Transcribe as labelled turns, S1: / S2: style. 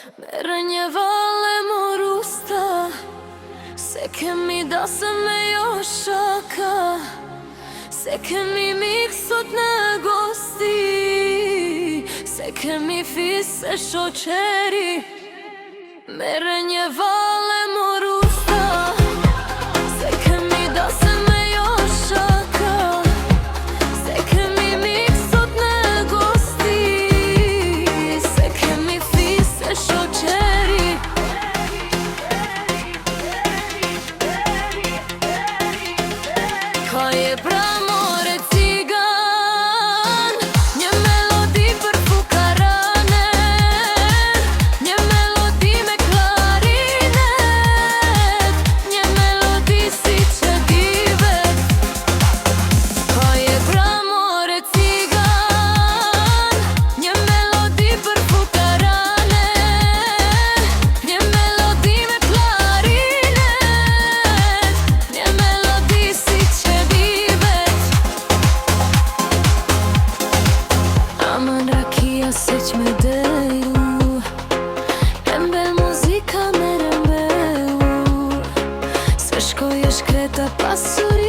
S1: Merë një valle morusta, se kemi dasë me jo shaka, se kemi mikë sot në gosti, se kemi fisë e shoqeri. Merë një valle morusta, se kemi dasë me jo shaka, se kemi mikë sot në gosti, se kemi fisë e shoqeri. Ka je pra more cigan, një melodi për fukarane, një melodi me klarinet, një melodi si që divet. Ka je pra more cigan, një melodi për fukarane, një melodi me klarinet, një melodi si që Aman rakia se që me deju, embel muzika me rëmbeu, se shkoj e shkreta pasuri.